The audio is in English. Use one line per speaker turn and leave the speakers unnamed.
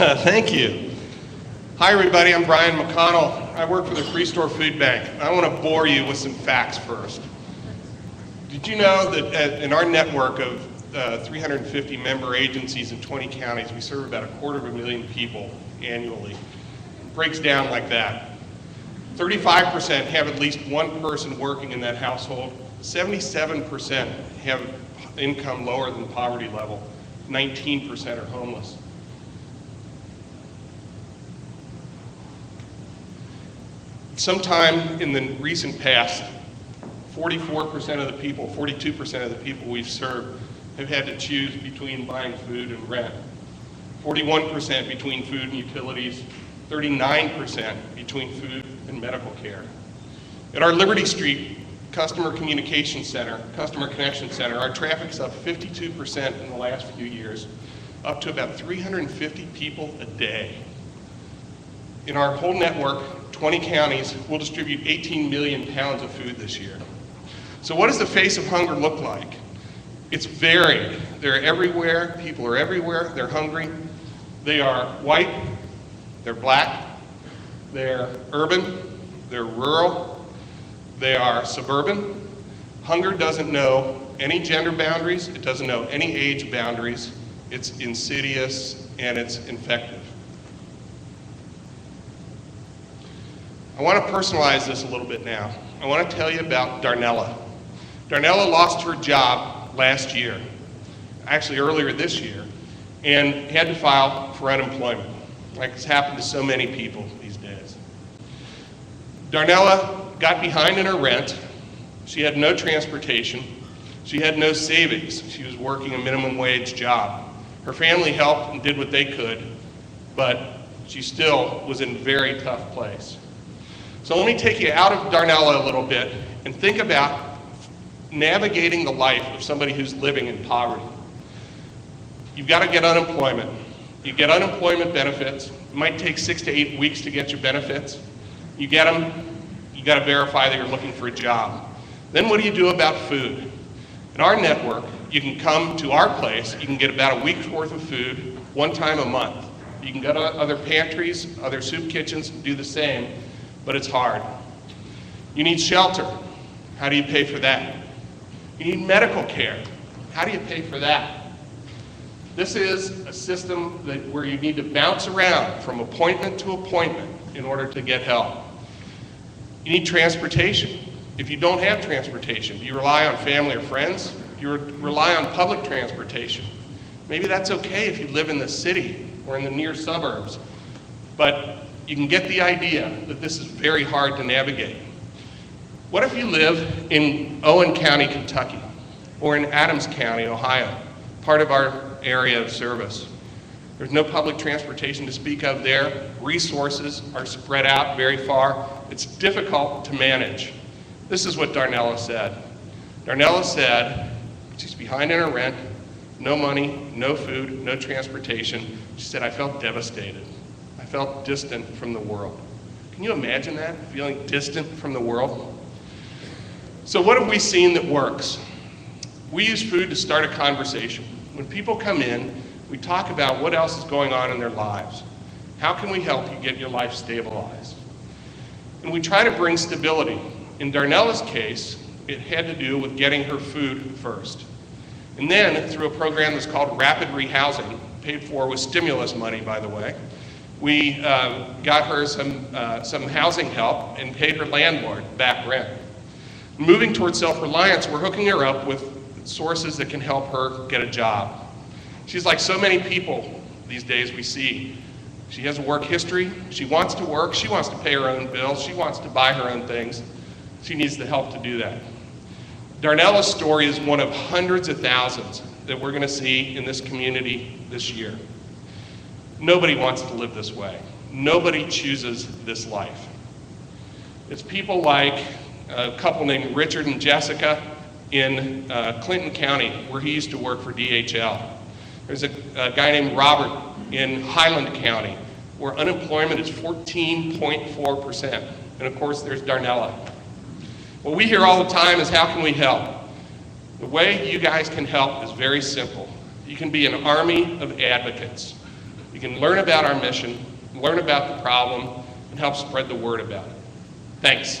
Thank you. Hi everybody, I'm Brian MacConnell. I work for the Free Store Food Bank. I want to bore you with some facts first. Did you know that in our network of 350 member agencies in 20 counties, we serve about 250,000 people annually? It breaks down like that. 35% have at least one person working in that household. 77% have income lower than poverty level. 19% are homeless. Sometime in the recent past, 44% of the people, 42% of the people we've served have had to choose between buying food and rent. 41% between food and utilities, 39% between food and medical care. At our Liberty Street Customer Connection Center, our traffic's up 52% in the last few years, up to about 350 people a day. In our whole network, 20 counties, will distribute 18 million pounds of food this year. So what does the face of hunger look like? It's varied. They're everywhere, people are everywhere, they're hungry. They are white, they're black, they're urban, they're rural, they are suburban. Hunger doesn't know any gender boundaries, it doesn't know any age boundaries. It's insidious and it's infective. I want to personalize this a little bit now. I want to tell you about Darnella. Darnella lost her job last year, actually earlier this year, and had to file for unemployment, like it's happened to so many people these days. Darnella got behind in her rent. She had no transportation. She had no savings. She was working a minimum wage job. Her family helped and did what they could, but she still was in a very tough place. So let me take you out of Darnella a little bit and think about navigating the life of somebody who's living in poverty. You've got to get unemployment. You get unemployment benefits. It might take 6 to 8 weeks to get your benefits. You get them, you got to verify that you're looking for a job. Then what do you do about food? In our network, you can come to our place, you can get about a week's worth of food one time a month. You can go to other pantries, other soup kitchens, do the same, but it's hard. You need shelter. How do you pay for that? You need medical care. How do you pay for that? This is a system where you need to bounce around from appointment to appointment in order to get help. You need transportation. If you don't have transportation, do you rely on family or friends? You rely on public transportation. Maybe that's okay if you live in the city or in the near suburbs, but you can get the idea that this is very hard to navigate. What if you live in Owen County, Kentucky, or in Adams County, Ohio, part of our area of service? There's no public transportation to speak of there. Resources are spread out very far. It's difficult to manage. This is what Darnella said. Darnella said she's behind in her rent, no money, no food, no transportation. She said, I felt devastated. I felt distant from the world. Can you imagine that, feeling distant from the world? So what have we seen that works? We use food to start a conversation. When people come in, we talk about what else is going on in their lives. How can we help you get your life stabilized? And we try to bring stability. In Darnella's case, it had to do with getting her food first. And then, through a program that's called Rapid Rehousing, paid for with stimulus money, by the way, we got her some housing help and paid her landlord back rent. Moving towards self-reliance, we're hooking her up with sources that can help her get a job. She's like so many people these days we see. She has a work history, she wants to work, she wants to pay her own bills, she wants to buy her own things. She needs the help to do that. Darnella's story is one of hundreds of thousands that we're going to see in this community this year. Nobody wants to live this way. Nobody chooses this life. It's people like a couple named Richard and Jessica in Clinton County, where he used to work for DHL. There's a guy named Robert in Highland County, where unemployment is 14.4%. And of course, there's Darnella. What we hear all the time is, how can we help? The way you guys can help is very simple. You can be an army of advocates. You can learn about our mission, learn about the problem, and help spread the word about it. Thanks.